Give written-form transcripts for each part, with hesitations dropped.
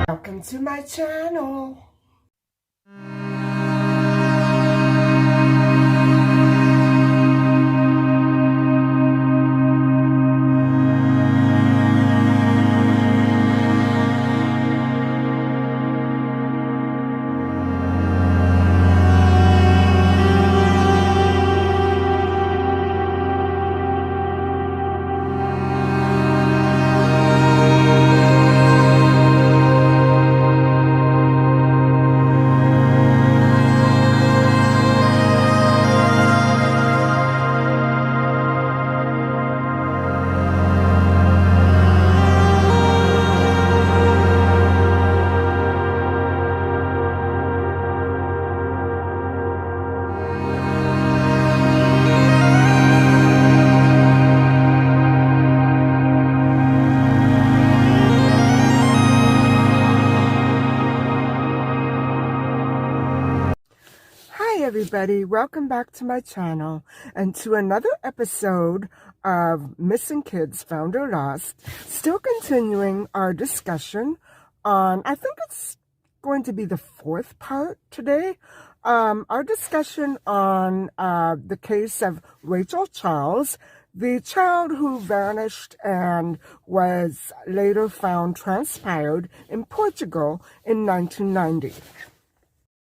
Welcome to my channel. Hi everybody, welcome back to my channel and to another episode of Missing Kids Found or Lost. Still continuing our discussion on, I think it's going to be the fourth part today, our discussion on the case of Rachel Charles, the child who vanished and was later found transpired in Portugal in 1990.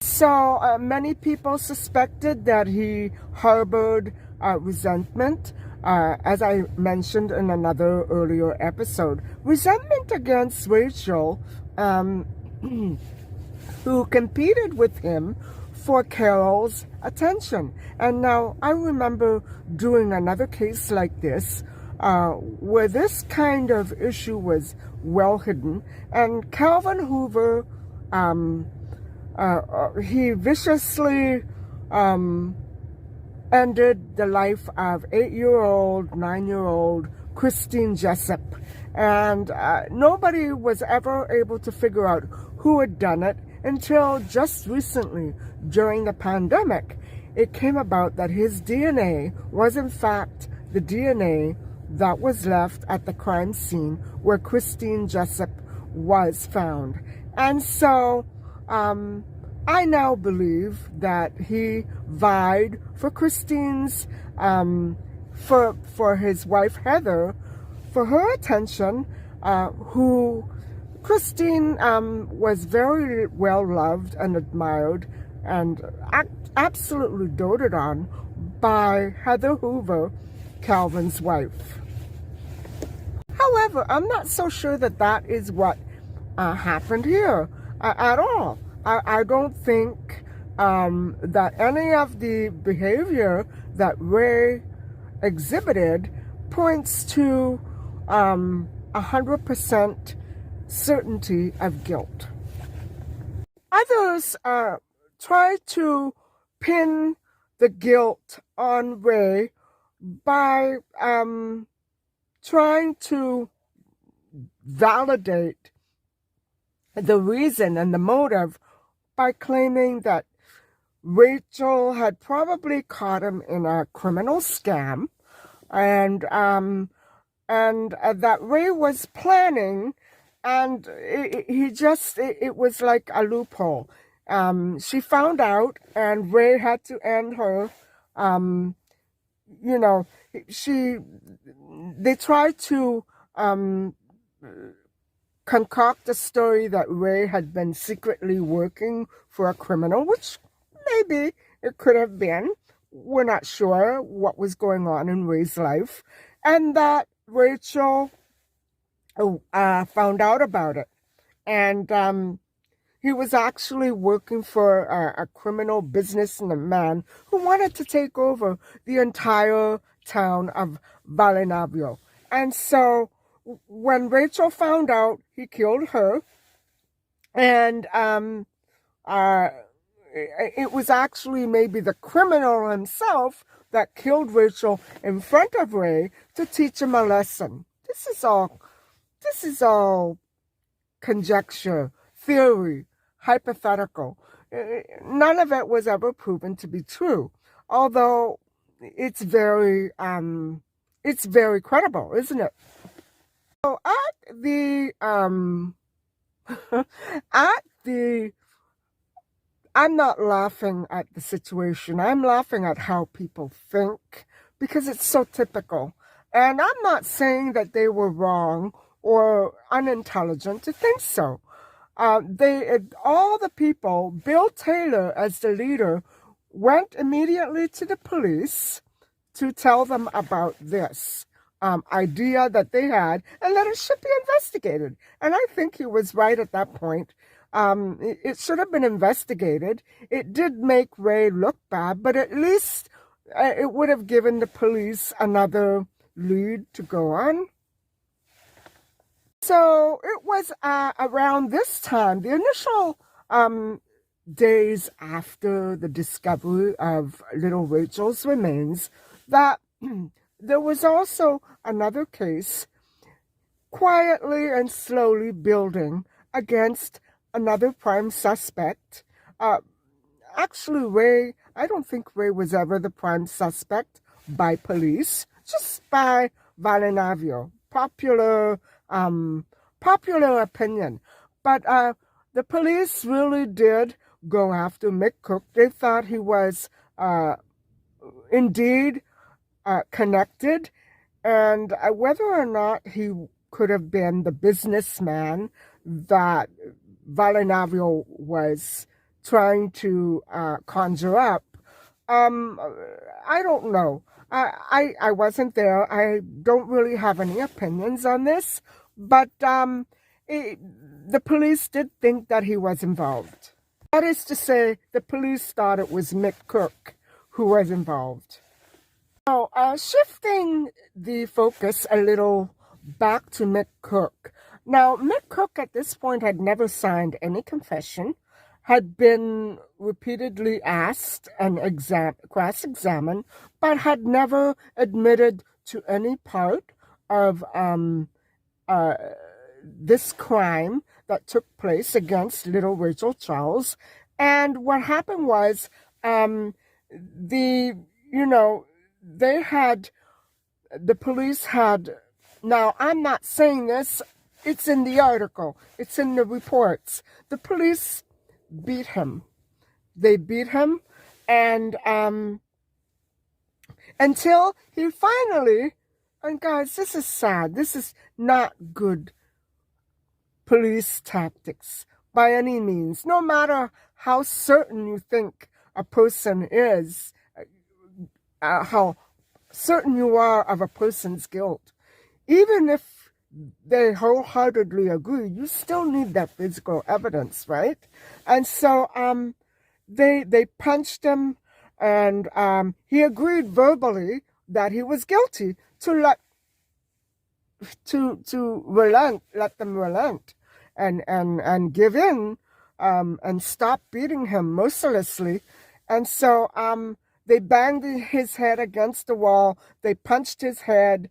So many people suspected that he harbored resentment, as I mentioned in another earlier episode. Resentment against Rachel, who competed with him for Carol's attention. And now I remember doing another case like this, where this kind of issue was well hidden, and Calvin Hoover, he viciously ended the life of 8-year-old, 9-year-old Christine Jessup. And nobody was ever able to figure out who had done it until just recently, during the pandemic. It came about that his DNA was in fact the DNA that was left at the crime scene where Christine Jessup was found. And so, I now believe that he vied for Christine's, for his wife Heather, for her attention, who Christine was very well loved and admired and absolutely doted on by Heather Hoover, Calvin's wife. However, I'm not so sure that that is what happened here at all. I don't think that any of the behavior that Ray exhibited points to 100% certainty of guilt. Others try to pin the guilt on Ray by trying to validate the reason and the motive by claiming that Rachel had probably caught him in a criminal scam, and that Ray was planning, and it was like a loophole. She found out, and Ray had to end her. They tried to concoct a story that Ray had been secretly working for a criminal, which maybe it could have been. We're not sure what was going on in Ray's life, and that Rachel found out about it, and he was actually working for a criminal businessman who wanted to take over the entire town of Valenavio. And so when Rachel found out, he killed her, and it was actually maybe the criminal himself that killed Rachel in front of Ray to teach him a lesson. This is all conjecture, theory, hypothetical. None of it was ever proven to be true, although it's very credible, isn't it? So I'm not laughing at the situation. I'm laughing at how people think, because it's so typical. And I'm not saying that they were wrong or unintelligent to think so. All the people, Bill Taylor as the leader, went immediately to the police to tell them about this idea that they had, and that it should be investigated. And I think he was right at that point. It should have been investigated. It did make Ray look bad, but at least it would have given the police another lead to go on. So it was around this time, the initial days after the discovery of little Rachel's remains, that there was also another case quietly and slowly building against another prime suspect. Actually, I don't think Ray was ever the prime suspect by police, just by Valenavio. Popular opinion. But the police really did go after Mick Cook. They thought he was indeed connected, and whether or not he could have been the businessman that Valenavio was trying to conjure up, I don't know. I wasn't there. I don't really have any opinions on this, but the police did think that he was involved. That is to say, the police thought it was Mick Cook who was involved. Now, shifting the focus a little back to Mick Cook. Now, Mick Cook at this point had never signed any confession, had been repeatedly asked and cross-examined, but had never admitted to any part of this crime that took place against little Rachel Charles. And what happened was, the police had, now I'm not saying this, it's in the article, it's in the reports. The police beat him. They beat him, and until he finally, and guys, this is sad. This is not good police tactics by any means. No matter how certain you think a person is, how certain you are of a person's guilt, even if they wholeheartedly agree, you still need that physical evidence, right? And so they punched him, and he agreed verbally that he was guilty to let them relent. and give in, and stop beating him mercilessly. And so they banged his head against the wall. They punched his head.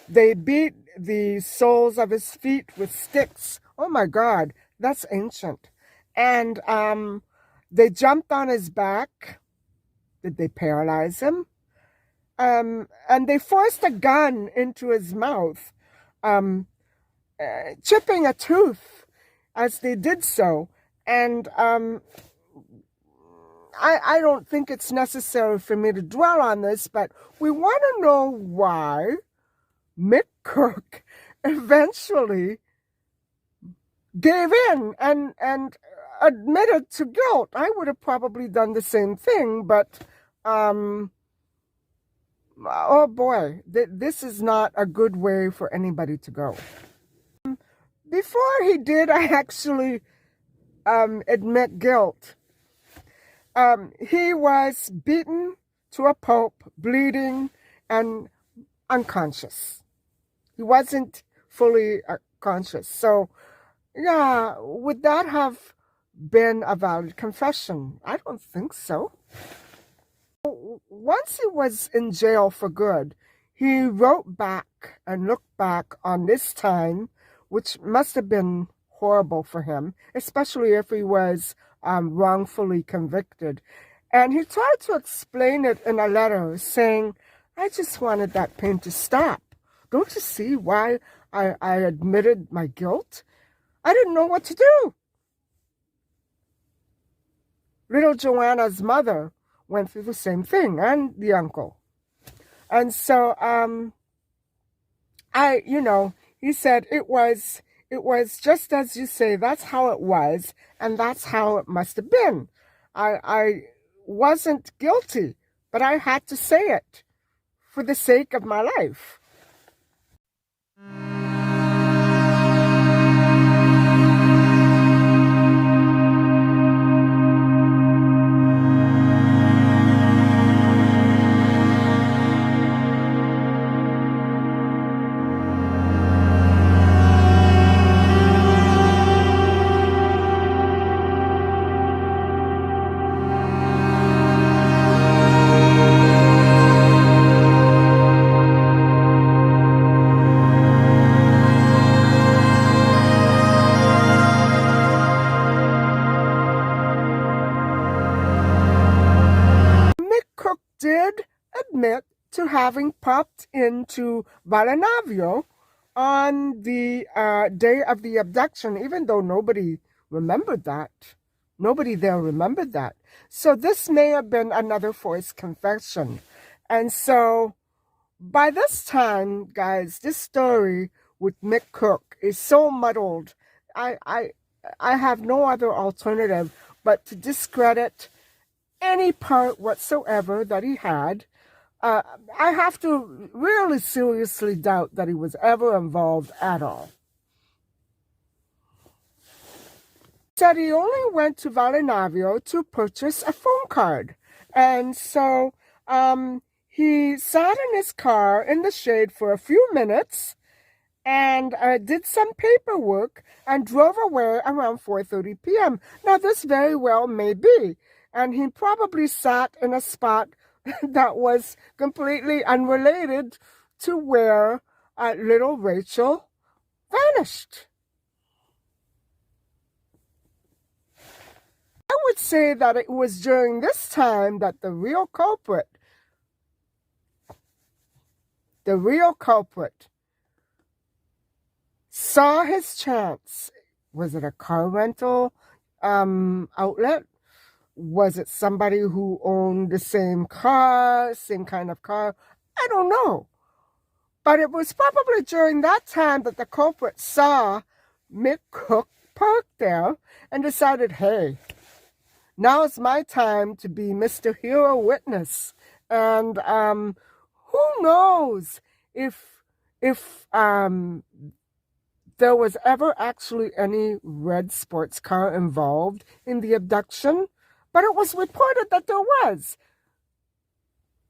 They beat the soles of his feet with sticks. Oh my God, that's ancient. And they jumped on his back. Did they paralyze him? And they forced a gun into his mouth, chipping a tooth as they did so. And I don't think it's necessary for me to dwell on this, but we want to know why Mick Cook eventually gave in and admitted to guilt. I would have probably done the same thing, but oh boy, this is not a good way for anybody to go. Before he did actually admit guilt, he was beaten to a pulp, bleeding and unconscious. He wasn't fully conscious. So, yeah, would that have been a valid confession? I don't think so. Once he was in jail for good, he wrote back and looked back on this time, which must have been horrible for him, especially if he was wrongfully convicted. And he tried to explain it in a letter saying, I just wanted that pain to stop. Don't you see why I admitted my guilt? I didn't know what to do. Little Joanna's mother went through the same thing, and the uncle. And so, he said it was just as you say, that's how it was, and that's how it must have been. I wasn't guilty, but I had to say it for the sake of my life. Did admit to having popped into Valenavio on the day of the abduction, even though nobody remembered that. Nobody there remembered that. So this may have been another forced confession. And so by this time, guys, this story with Mick Cook is so muddled. I have no other alternative but to discredit any part whatsoever that he had. I have to really seriously doubt that he was ever involved at all. He said he only went to Valenavio to purchase a phone card. And so he sat in his car in the shade for a few minutes and did some paperwork and drove away around 4:30 p.m. Now, this very well may be. And he probably sat in a spot that was completely unrelated to where little Rachel vanished. I would say that it was during this time that the real culprit saw his chance. Was it a car rental outlet? Was it somebody who owned the same car, same kind of car? I don't know. But it was probably during that time that the culprit saw Mick Cook parked there and decided, hey, now's my time to be Mr. Hero Witness. And who knows if there was ever actually any red sports car involved in the abduction. But it was reported that there was.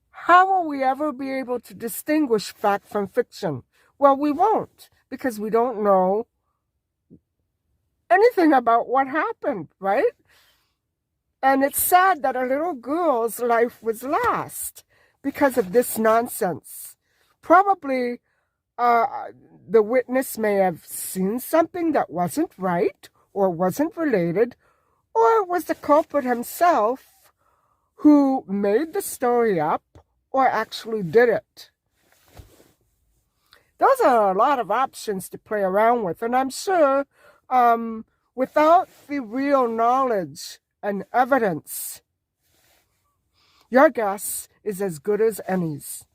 How will we ever be able to distinguish fact from fiction? Well, we won't, because we don't know anything about what happened, right? And it's sad that a little girl's life was lost because of this nonsense. Probably the witness may have seen something that wasn't right or wasn't related, or it was the culprit himself who made the story up or actually did it. Those are a lot of options to play around with, and I'm sure without the real knowledge and evidence, your guess is as good as any's.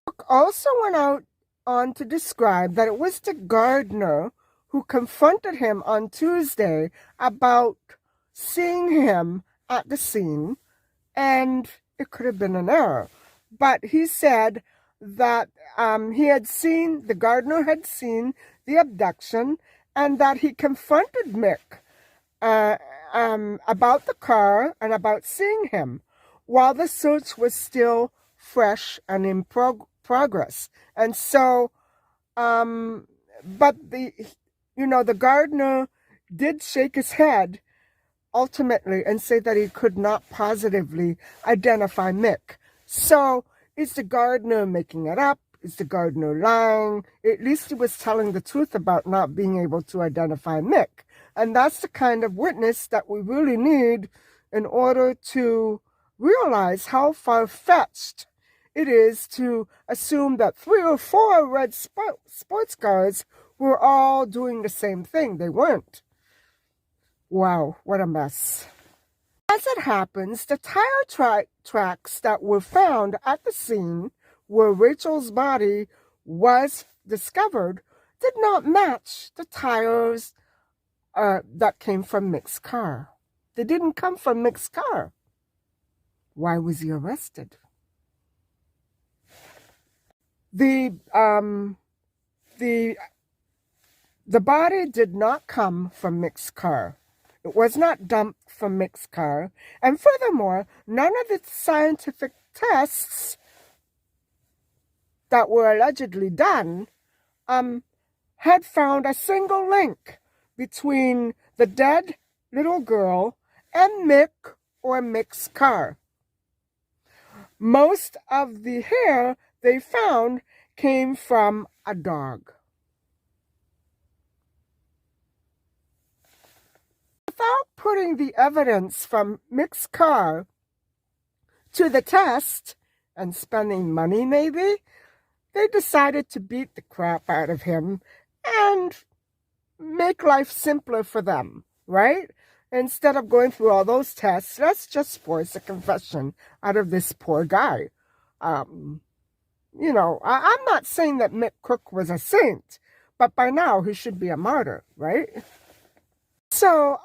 Book also went on to describe that it was the gardener who confronted him on Tuesday about seeing him at the scene, and it could have been an error. But he said that the gardener had seen the abduction, and that he confronted Mick about the car and about seeing him while the search was still fresh and in progress. And so, but the gardener did shake his head ultimately and say that he could not positively identify Mick. So, is the gardener making it up? Is the gardener lying? At least he was telling the truth about not being able to identify Mick. And that's the kind of witness that we really need in order to realize how far-fetched it is to assume that 3 or 4 red sports cars were all doing the same thing. They weren't. Wow, what a mess. As it happens, the tire tracks that were found at the scene where Rachel's body was discovered did not match the tires that came from Mick's car. They didn't come from Mick's car. Why was he arrested? The body did not come from Mick's car. It was not dumped from Mick's car. And furthermore, none of the scientific tests that were allegedly done had found a single link between the dead little girl and Mick or Mick's car. Most of the hair they found came from a dog. Without putting the evidence from Mick's car to the test and spending money maybe, they decided to beat the crap out of him and make life simpler for them, right? Instead of going through all those tests, let's just force a confession out of this poor guy. I'm not saying that Mick Cook was a saint, but by now he should be a martyr, right? So,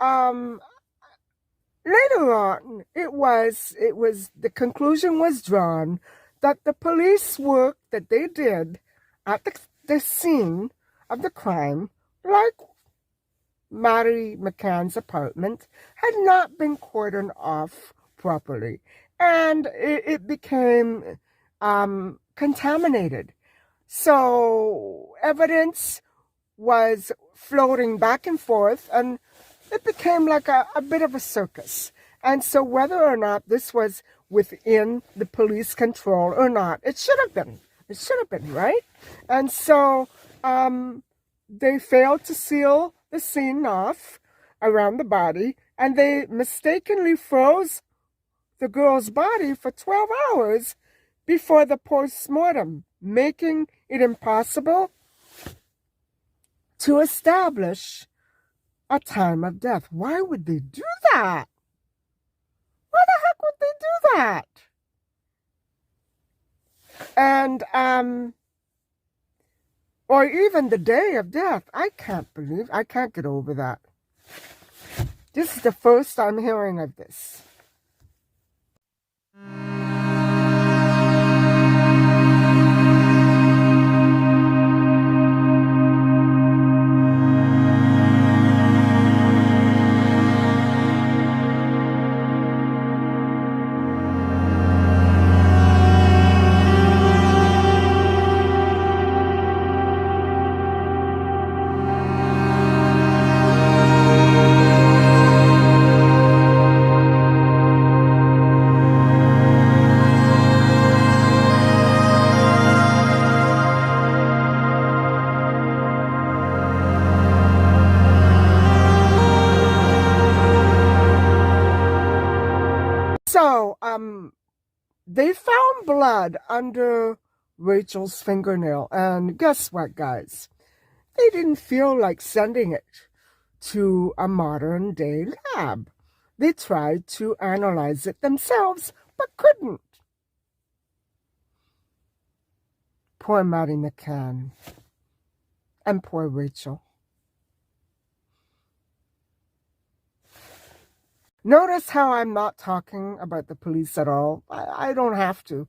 later on, the conclusion was drawn that the police work that they did at the scene of the crime, like Mary McCann's apartment, had not been cordoned off properly. And it became contaminated. So evidence was floating back and forth, and it became like a bit of a circus. And so whether or not this was within the police control or not, it should have been. It should have been, right? And so they failed to seal the scene off around the body, and they mistakenly froze the girl's body for 12 hours before the post-mortem, making it impossible to establish a time of death. Why would they do that? Why the heck would they do that? And, or even the day of death. I can't get over that. This is the first I'm hearing of this. so, they found blood under Rachel's fingernail, and guess what, guys? They didn't feel like sending it to a modern day lab. They tried to analyze it themselves, but couldn't. Poor Maddie McCann. And poor Rachel. Notice how I'm not talking about the police at all. I don't have to.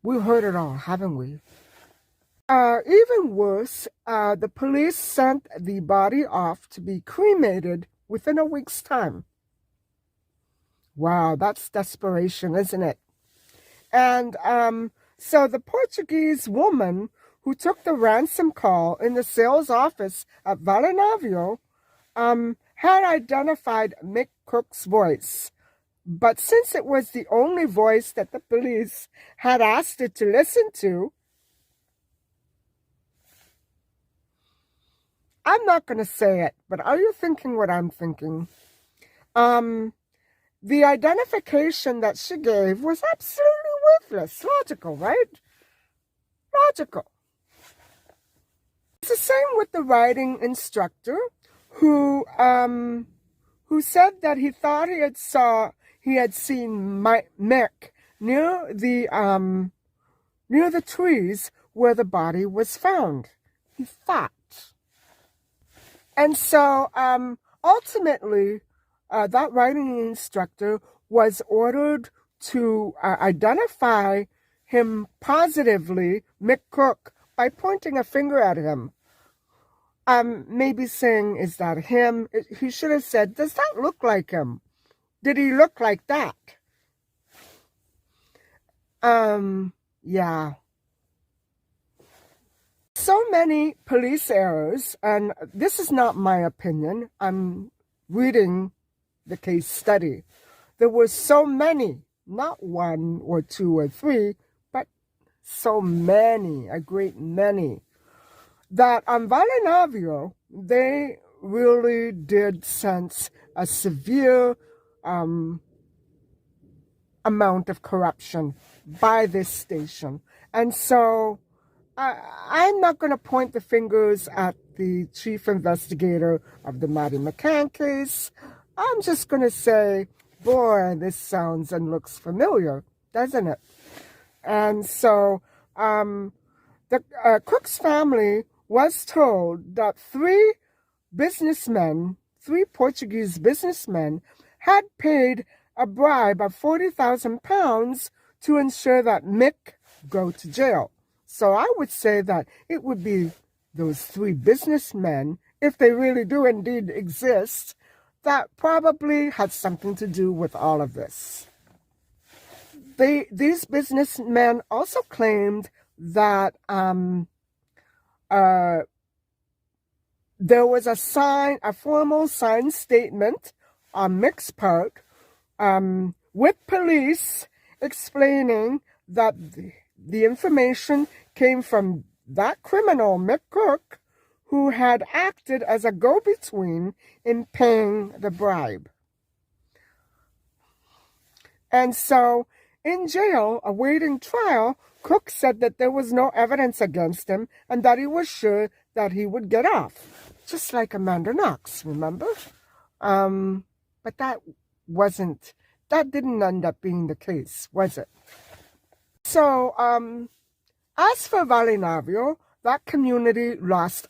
We've heard it all, haven't we? Even worse, the police sent the body off to be cremated within a week's time. Wow, that's desperation, isn't it? And so the Portuguese woman who took the ransom call in the sales office at Valinavio had identified Mick Cook's voice. But since it was the only voice that the police had asked it to listen to, I'm not going to say it, but are you thinking what I'm thinking? The identification that she gave was absolutely worthless. Logical, right? Logical. It's the same with the writing instructor who said that he thought he had seen Mick near the trees where the body was found. He thought. And so ultimately, that writing instructor was ordered to identify him positively, Mick Cook, by pointing a finger at him. Maybe saying, is that him? He should have said, does that look like him? Did he look like that? Yeah. So many police errors, and this is not my opinion. I'm reading the case study. There were so many, not one or two or three, but so many, a great many, that on Valinavio, they really did sense a severe amount of corruption by this station. And so I'm not going to point the fingers at the chief investigator of the Maddie McCann case. I'm just going to say, boy, this sounds and looks familiar, doesn't it? And so the Cook's family was told that three Portuguese businessmen, had paid a bribe of £40,000 to ensure that Mick go to jail. So I would say that it would be those three businessmen, if they really do indeed exist, that probably had something to do with all of this. These businessmen also claimed that there was a formal signed statement on Mick's part with police explaining that the information came from that criminal, Mick Cook, who had acted as a go-between in paying the bribe. And so, in jail, awaiting trial, Cook said that there was no evidence against him and that he was sure that he would get off. Just like Amanda Knox, remember? But that didn't end up being the case, was it? So, as for Valinavio, that community lost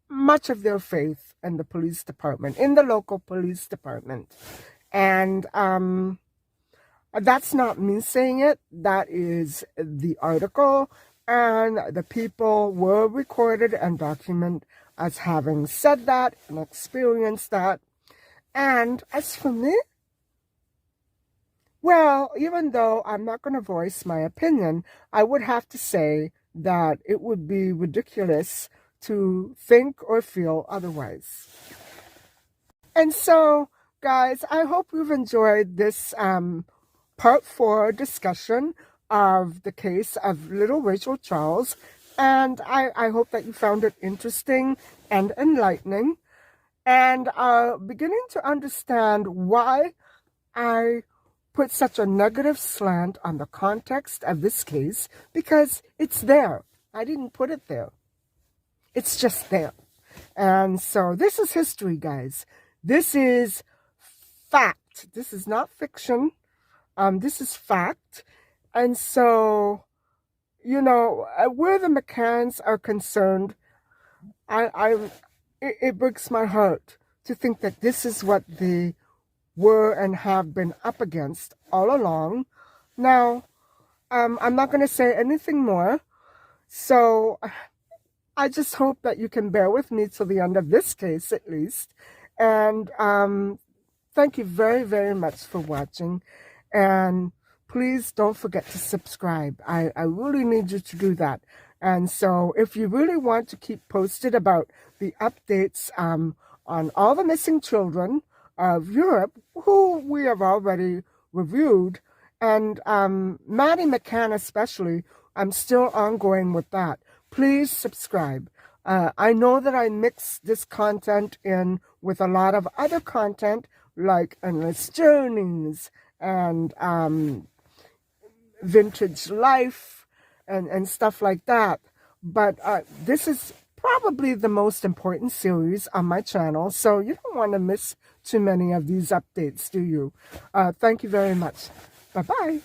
much of their faith in the police department, in the local police department. And that's not me saying it. That is the article. And the people were recorded and documented as having said that and experienced that. And as for me, well, even though I'm not going to voice my opinion, I would have to say that it would be ridiculous to think or feel otherwise. And so, guys, I hope you've enjoyed this part 4 discussion of the case of little Rachel Charles. And I hope that you found it interesting and enlightening, and are beginning to understand why I put such a negative slant on the context of this case because it's there. I didn't put it there. It's just there. And so this is history, guys. This is fact. This is not fiction. This is fact. And so, you know, where the McCanns are concerned, it breaks my heart to think that this is what they were and have been up against all along. Now, I'm not going to say anything more. So I just hope that you can bear with me till the end of this case, at least. And thank you very, very much for watching. And please don't forget to subscribe. I really need you to do that. And so if you really want to keep posted about the updates on all the missing children of Europe, who we have already reviewed, and Maddie McCann especially, I'm still ongoing with that. Please subscribe. I know that I mix this content in with a lot of other content like Endless Journeys and Vintage Life and stuff like that. But this is probably the most important series on my channel, so you don't want to miss too many of these updates, do you? Thank you very much. Bye-bye.